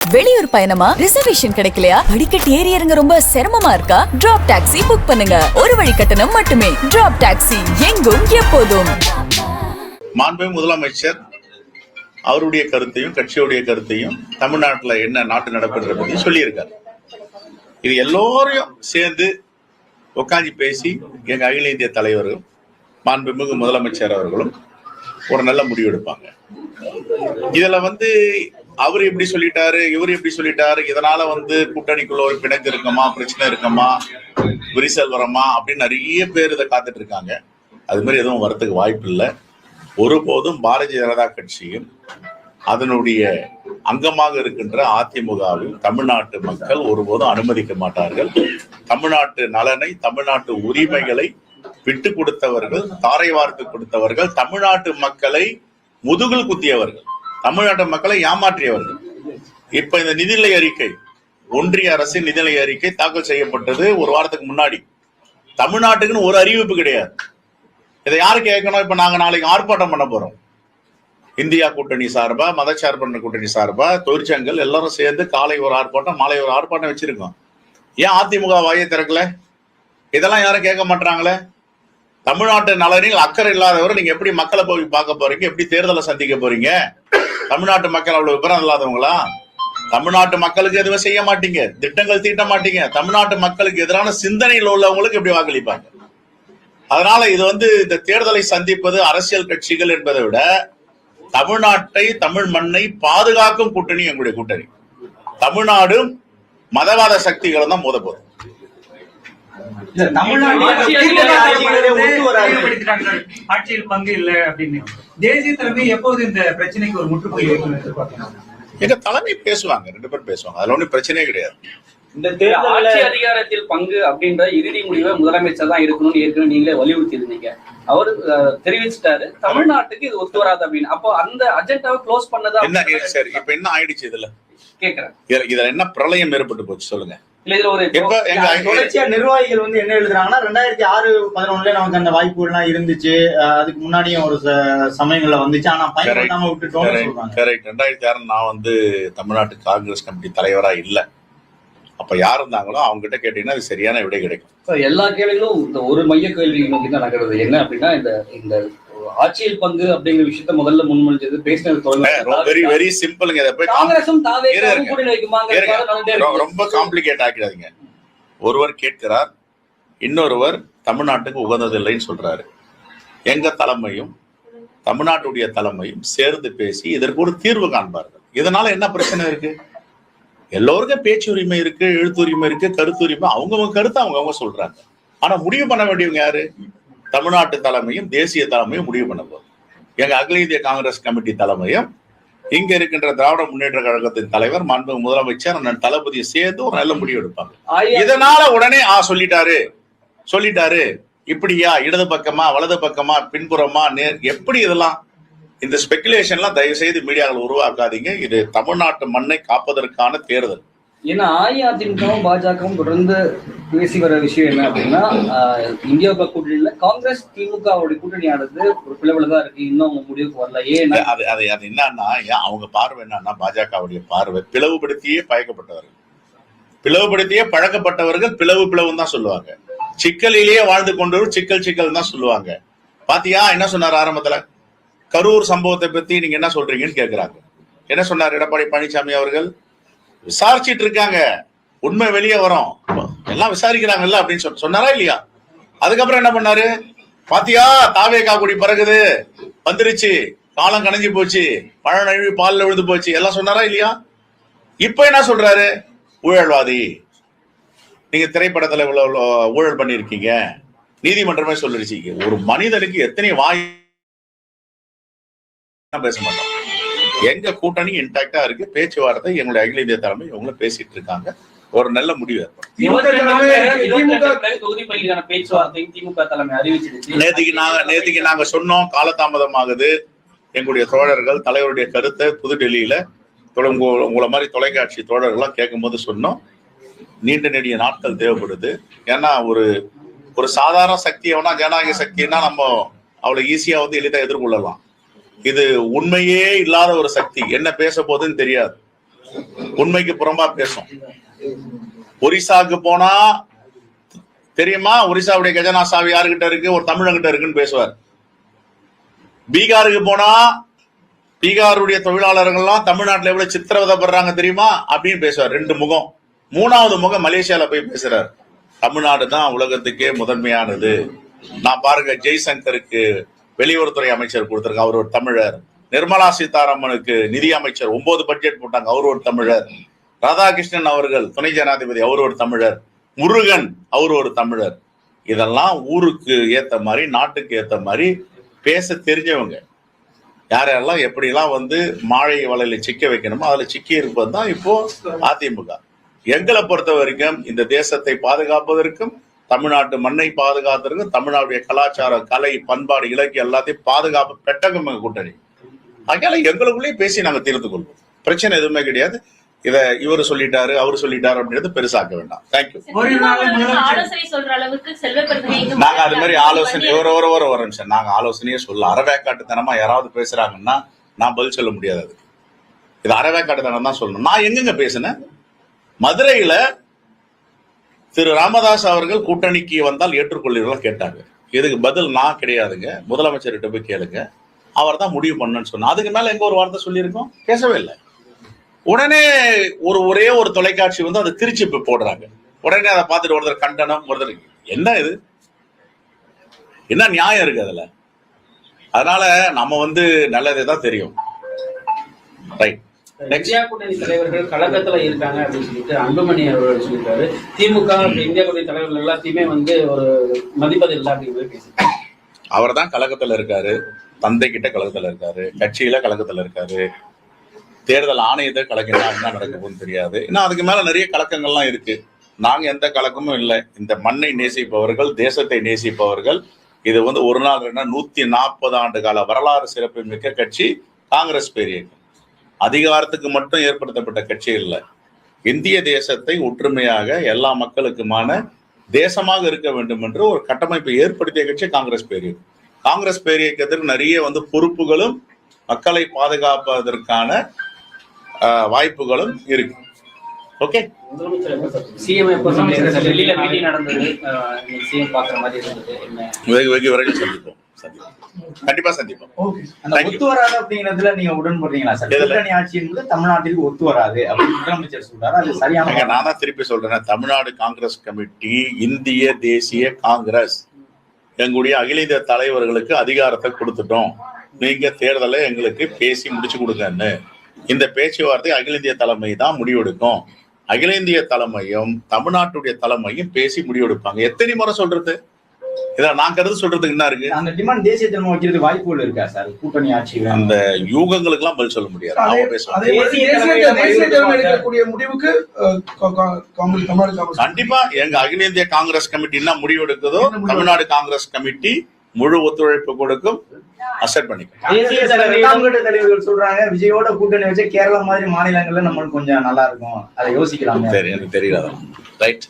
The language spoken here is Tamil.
வெளியூர் பயணமா? ரிசர்வேஷன் கிடைக்கலையா? படிக்கட்டு ஏறி இறங்க ரொம்ப சிரமமா இருக்கா? டிராப் டாக்ஸி புக் பண்ணுங்க. ஒரு வழி கட்டணம் மட்டுமே. டிராப் டாக்ஸி, எங்கும் எப்போதும். மாண்புமிகு முதலமைச்சர் அவருடைய கருத்தையும் கட்சியுடைய கருத்தையும் தமிழ்நாட்டுல என்ன நாட்டு நடப்புன்ற பத்தி சொல்லியிருக்காரு. இது எல்லோரையும் சேர்ந்து உட்காந்து பேசி எங்க அகில இந்திய தலைவர்கள் மாண்புமிகு முதலமைச்சர் அவர்களும் ஒரு நல்ல முடிவு எடுப்பாங்க. இதுல அவர் எப்படி சொல்லிட்டாரு, இவர் எப்படி சொல்லிட்டாரு, இதனால கூட்டணிக்குள்ள ஒரு பிணக்கு இருக்குமா, பிரச்சனை இருக்குமா, விரிசல் வரமா அப்படின்னு நிறைய பேர் இதை காத்துட்டு இருக்காங்க. அது மாதிரி எதுவும் வரத்துக்கு வாய்ப்பு இல்லை. ஒருபோதும் பாரதிய ஜனதா கட்சியும் அதனுடைய அங்கமாக இருக்கின்ற அதிமுகவில் தமிழ்நாட்டு மக்கள் ஒருபோதும் அனுமதிக்க மாட்டார்கள். தமிழ்நாட்டு நலனை, தமிழ்நாட்டு உரிமைகளை விட்டு கொடுத்தவர்கள், தாரை வார்த்து கொடுத்தவர்கள், தமிழ்நாட்டு மக்களை முதுகில் குத்தியவர்கள், தமிழ்நாட்டு மக்களை ஏமாற்றியவர்கள். இப்ப இந்த நிதிநிலை அறிக்கை, ஒன்றிய அரசின் நிதிநிலை அறிக்கை தாக்கல் செய்யப்பட்டது ஒரு வாரத்துக்கு முன்னாடி. தமிழ்நாட்டுக்குன்னு ஒரு அறிவிப்பு கிடையாது. இதை யாரு கேட்கணும்? இப்ப நாங்க நாளைக்கு ஆர்ப்பாட்டம் பண்ண போறோம். இந்தியா கூட்டணி சார்பா, மதச்சார்பற்ற கூட்டணி சார்பா, தொழிற்சங்கங்கள் எல்லாரும் சேர்ந்து காலை ஒரு ஆர்ப்பாட்டம், மாலை ஒரு ஆர்ப்பாட்டம் வச்சிருக்கோம். ஏன் அதிமுக வாயை திறக்கல? இதெல்லாம் யாரும் கேட்க மாட்டாங்களே. தமிழ்நாட்டு நலனில் அக்கறை இல்லாதவர் நீங்க எப்படி மக்களை போய் பார்க்க போறீங்க? எப்படி தேர்தலை சந்திக்க போறீங்க? தமிழ்நாட்டு மக்கள் அவ்வளவு விபரம் இல்லாதவங்களா? தமிழ்நாட்டு மக்களுக்கு எதுவும் செய்ய மாட்டீங்க, திட்டங்கள் தீட்ட மாட்டீங்க. தமிழ்நாட்டு மக்களுக்கு எதிரான சிந்தனையில் உள்ளவங்களுக்கு எப்படி வாக்களிப்பாங்க? அதனால இது இந்த தேர்தலை சந்திப்பது அரசியல் கட்சிகள் என்பதை விட தமிழ்நாட்டை, தமிழ் மண்ணை பாதுகாக்கும் கூட்டணி எங்களுடைய கூட்டணி. தமிழ்நாடும் மதவாத சக்திகளும் தான் மோத போறோம். ஆட்சியில் பங்கு இல்லை அப்படின்னு தேசிய தலைமை எப்போது இந்த பிரச்சனைக்கு ஒரு முற்றுப்புள்ளி வைக்கணும்? எங்க தலைமை பேசுவாங்க, 2 பேரும் பேசுவாங்க. அதுல ஒன்றும் பிரச்சனையே கிடையாது. இந்த ஆட்சி அதிகாரத்தில் பங்கு அப்படின்ற இறுதி முடிவை முதலமைச்சர் தான் இருக்கணும்னு ஏற்கனவே நீங்களே வலியுறுத்தி இருந்தீங்க. அவரு தெரிவிச்சுட்டாரு தமிழ்நாட்டுக்கு இது ஒத்து வராது அப்படின்னு. அப்போ அந்த அஜெண்டாவை க்ளோஸ் பண்ணதா என்ன? சரி, இப்ப என்ன ஆயிடுச்சு? கேக்குறேன், இதுல என்ன பிரளயம் ஏற்பட்டு போச்சு சொல்லுங்க. தொடர்ச்சியா நிர்வாகிகள் என்ன எழுதுறாங்கன்னா, 2006-11 நமக்கு அந்த வாய்ப்புகள் எல்லாம் இருந்துச்சு, அதுக்கு முன்னாடியும் ஒரு சமயங்கள்ல வந்துச்சு, ஆனா பயன்படுத்தாம விட்டுட்டோம். 2006 நான் தமிழ்நாட்டு காங்கிரஸ் கமிட்டி தலைவரா இல்ல. அப்ப யார் இருந்தாங்களோ அவங்க கிட்ட கேட்டீங்கன்னா அது சரியான விடை கிடைக்கும். எல்லா கேள்விகளும் இந்த ஒரு மைய கேள்வி நோக்கி தான் நகருது. என்ன அப்படின்னா, இந்த ஆட்சியில் பங்கு அப்படிங்கிற விஷயத்த முதல்ல முன்மொழிஞ்சது பேசினது வெரி சிம்பிளுங்க. ரொம்ப காம்ப்ளிகேட் ஆக்கிடாதீங்க. ஒருவர் கேட்கிறார், இன்னொருவர் தமிழ்நாட்டுக்கு உகந்ததில்லைன்னு சொல்றாரு. எங்க தலைமையும் தமிழ்நாட்டுடைய தலைமையும் சேர்ந்து பேசி இதற்கு ஒரு தீர்வு காண்பார்கள். இதனால என்ன பிரச்சனை இருக்கு? எல்லோருக்கும் பேச்சு உரிமை இருக்கு, எழுத்துரிமை இருக்கு, கருத்துரிமை. அவங்கவுங்க கருத்தை அவங்கவுங்க சொல்றாங்க. ஆனா முடிவு பண்ண வேண்டியவங்க யாரு? தமிழ்நாட்டு தலைமையும் தேசிய தலைமையும் முடிவு பண்ண போகுது. எங்க அகில இந்திய காங்கிரஸ் கமிட்டி தலைமையும் இங்க இருக்கின்ற திராவிட முன்னேற்ற கழகத்தின் தலைவர் மாண்புமிகு முதலமைச்சர் அண்ணன் தளபதியை சேர்ந்து ஒரு நல்ல முடிவு எடுப்பாங்க. இதனால உடனே சொல்லிட்டாரு இப்படியா, இடது பக்கமா, வலது பக்கமா, பின்புறமா, எப்படி? இதெல்லாம் இந்த ஸ்பெகுலேஷன்லாம் தயவு செய்து மீடியாவில் உருவாக்காதீங்க. இது தமிழ்நாட்டு மண்ணை காப்பதற்கான தேர்தல். ஏன்னா அஇஅதிமுகவும் பாஜகவும் தொடர்ந்து பேசி வர விஷயம் என்ன அப்படின்னா, இந்தியா கூட்டணியில காங்கிரஸ் திமுகவுடைய கூட்டணியானது ஒரு பிளவுல தான் இருக்கு, இன்னும் அவங்க முடிவுக்கு வரல. ஏன் அது என்னன்னா, அவங்க பார்வை என்னன்னா, பாஜகவுடைய பார்வை பிளவுபடுத்தியே பயக்கப்பட்டவர்கள், பிளவுபடுத்தியே பழக்கப்பட்டவர்கள் பிளவுன்னு தான் சொல்லுவாங்க. சிக்கலிலேயே வாழ்ந்து கொண்டவர் சிக்கல் தான் சொல்லுவாங்க. பாத்தியா என்ன சொன்னார் ஆரம்பத்துல? கரூர் சம்பவத்தை பத்தி நீங்க என்ன சொல்றீங்கன்னு கேக்குறாங்க. என்ன சொன்னார் எடப்பாடி பழனிசாமி அவர்கள்? விசாரிச்சுட்டு இருக்காங்க, உண்மை வெளியே வரும், எல்லாம் விசாரிக்கிறாங்கல்ல அப்படின்னு சொன்னாரா இல்லையா? அதுக்கப்புறம் என்ன பண்ணாரு? பாத்தியா தாவேகா குடி பறகுது, வந்துருச்சு, காலம் கணிஞ்சு போச்சு, பழம் நழுவி பால்ல விழுந்து போச்சு, எல்லாம் சொன்னாரா இல்லையா? இப்ப என்ன சொல்றாரு? ஊழல்வாதி, நீங்க திரைப்படத்துல இவ்வளவு ஊழல் பண்ணிருக்கீங்க, நீதிமன்றமே சொல்லிருச்சு. ஒரு மனிதனுக்கு எத்தனை வாய் பேச மாட்டோம். எங்க கூட்டணி இன்டாக்டா இருக்கு, பேச்சுவார்த்தை எங்களுடைய அகில இந்திய தலைமை இவங்க பேசிட்டு இருக்காங்க. ஒரு நல்ல முடிவு நேற்றுக்கு நாங்க சொன்னோம், காலதாமதமாகுது. எங்களுடைய தோழர்கள் தலைவருடைய கருத்தை புதுடெல்லியில உங்களை மாதிரி தொலைக்காட்சி தோழர்கள்லாம் கேட்கும் போது சொன்னோம், நீண்ட நெடிய நாட்கள் தேவைப்படுது. ஏன்னா ஒரு சாதாரண சக்தியவனா, ஜனநாயக சக்தினா நம்ம அவ்வளவு ஈஸியா எளிதா எதிர்கொள்ளலாம். இது உண்மையே இல்லாத ஒரு சக்தி, என்ன பேச போகுதுன்னு தெரியாது. உண்மைக்கு புறம்பா பேசும். ஒரிசாவுக்கு போனா தெரியுமா, ஒரிசாவுடைய கஜனா சாவி யாருகிட்ட இருக்கு, ஒரு தமிழங்கிட்ட இருக்குன்னு பேசுவார். பீகாருக்கு போனா பீகாருடைய தொழிலாளர்கள்லாம் தமிழ்நாட்டில் எவ்வளவு சித்திரவதைப்படுறாங்க தெரியுமா அப்படின்னு பேசுவார். 2 முகம். 3வது முகம் மலேசியால போய் பேசுறாரு. தமிழ்நாடு தான் உலகத்துக்கே முதன்மையானது. நான் பாருங்க, ஜெய்சங்கருக்கு வெளியுறவுத்துறை அமைச்சர் கொடுத்திருக்காங்க, அவர் ஒரு தமிழர். நிர்மலா சீதாராமனுக்கு நிதி அமைச்சர் 9 பட்ஜெட் போட்டாங்க, அவர் ஒரு தமிழர். ராதாகிருஷ்ணன் அவர்கள் துணை ஜனாதிபதி, அவர் ஒரு தமிழர். முருகன் அவர் ஒரு தமிழர். இதெல்லாம் ஊருக்கு ஏத்த மாதிரி, நாட்டுக்கு ஏத்த மாதிரி பேச தெரிஞ்சவங்க. யாரெல்லாம் எப்படிலாம் மாழை வலையில சிக்க வைக்கணுமோ அதுல சிக்கி இருப்பது தான் இப்போ அதிமுக. எங்களை பொறுத்த வரைக்கும் இந்த தேசத்தை பாதுகாப்பதற்கும், தமிழ்நாட்டு மண்ணை பாதுகாப்பதற்கும், தமிழ்நாட்டுடைய கலாச்சாரம், கலை, பண்பாடு, இலக்கியம் எல்லாத்தையும் பாதுகாப்பு பெட்டகம் கூட்டணி. அதனால எங்களுக்குள்ளேயே பேசி நாங்க தீர்த்து கொள்வோம். பிரச்சனை எதுவுமே கிடையாது. இத இவரு சொல்லிட்டாரு, அவரு சொல்லிட்டாரு அப்படின்றது பெருசாக்க வேண்டாம். தேங்க்யூ. நாங்க அது மாதிரி ஆலோசனை ஒரு நிமிஷம், நாங்க ஆலோசனையே சொல்ல அறவேக்காட்டுத்தனமா யாராவது பேசுறாங்கன்னா நான் பதில் சொல்ல முடியாது. இது அறவேக்காட்டுத்தனம் தான் சொல்லணும். நான் எங்கெங்க பேசினேன்? மதுரையில திரு ராமதாஸ் அவர்கள் கூட்டணிக்கு வந்தால் ஏற்றுக்கொள்ளீர்களா கேட்டாங்க. இதுக்கு பதில் நான் கிடையாதுங்க, முதலமைச்சர்கிட்ட போய் கேளுங்க, அவர் தான் முடிவு பண்ணணும்னு சொன்னா. அதுக்கு மேல எங்க ஒரு வார்த்தை சொல்லியிருக்கோம்? பேசவே இல்லை. உடனே ஒரே ஒரு தொலைக்காட்சி அதை திருச்சி போடுறாங்க. உடனே அதை பார்த்துட்டு ஒருத்தர் கண்டனம், ஒருத்தர் என்ன இது, என்ன நியாயம் இருக்கு அதுல? அதனால நம்ம நல்லதே தான் தெரியும். ரைட். இந்தியா கூட்டணி தலைவர்கள் கழகத்துல இருக்காங்க அப்படின்னு சொல்லிட்டு அன்புமணி அவர்கள் சொல்லிட்டாரு. திமுக இந்தியா கூட்டணி தலைவர்கள் எல்லாத்தையுமே ஒரு மதிப்பதில்லை அப்படின்னு பேசிட்டாரு. அவர் தான் கழகத்துல இருக்காரு, தந்தை கிட்ட கழகத்துல இருக்காரு, கட்சியில கழகத்துல இருக்காரு. தேர்தல் ஆணையத்தை கலக்கினா என்ன நடக்கும்னு தெரியாது. ஏன்னா அதுக்கு மேல நிறைய கலக்கங்கள்லாம் இருக்கு. நாங்க எந்த கலக்கமும் இல்லை. இந்த மண்ணை நேசிப்பவர்கள், தேசத்தை நேசிப்பவர்கள். இது ஒரு நாள் 140 ஆண்டு கால வரலாறு சிறப்பு மிக்க கட்சி காங்கிரஸ் பேரியக்கம். அதிகாரத்துக்கு மட்டும் ஏற்படுத்தப்பட்ட கட்சி இல்லை. இந்திய தேசத்தை ஒற்றுமையாக எல்லா மக்களுக்குமான தேசமாக இருக்க வேண்டும் என்று ஒரு கட்டமைப்பை ஏற்படுத்திய கட்சி காங்கிரஸ் பேரியக்கம். காங்கிரஸ் பேரியக்கத்திற்கு நிறைய பொறுப்புகளும் மக்களை பாதுகாப்பதற்கான வாய்ப்புகளும் இருக்கு. ஓகே. வெகு விரைவில் சந்திப்போம். கண்டிப்பா சந்திப்போம். ஒத்து வராது அப்படிங்கிறதுல நீங்க உடன்படுறீங்களா சார்? கூட்டணி ஆட்சி என்பது தமிழ்நாட்டிற்கு ஒத்து வராது அப்படின்னு முதலமைச்சர் சொல்றாரு. அது சரியான? நான் தான் திருப்பி சொல்றேன். தமிழ்நாடு காங்கிரஸ் கமிட்டி, இந்திய தேசிய காங்கிரஸ், எங்களுடைய அகில இந்திய தலைவர்களுக்கு அதிகாரத்தை கொடுத்துட்டோம். நீங்க தேர்தலை எங்களுக்கு பேசி முடிச்சு கொடுங்கன்னு. இந்த பேச்சுவார்த்தை அகில இந்திய தலைமை தான் முடிவெடுக்கும். அகில இந்திய தலைமையும் தமிழ்நாட்டுடைய தலைமையும் பேசி முடிவெடுப்பாங்க. எத்தனை முறை சொல்றது? இதை நான் கருத்து சொல்றதுக்கு என்ன இருக்கு? அந்த டிமாண்ட் தேசிய தலைமை வைக்கிறது வாய்ப்புகள் இருக்கா சார்? கூட்டணி ஆட்சி அந்த யூகங்களுக்கு எல்லாம் பதில் சொல்ல முடியாது. கண்டிப்பா எங்க அகில இந்திய காங்கிரஸ் கமிட்டி என்ன முடிவெடுக்குதோ தமிழ்நாடு காங்கிரஸ் கமிட்டி முழு ஒத்துழைப்பு கொடுக்கும். அசெப்ட் பண்ணிக்கலாம். தலைவர்கள் சொல்றாங்க விஜயோட கூட்டணி வச்சு கேரளா மாதிரி மாநிலங்கள்ல நம்மளுக்கு கொஞ்சம் நல்லா இருக்கும், அதை யோசிக்கலாம். எனக்கு தெரியல. ரைட்.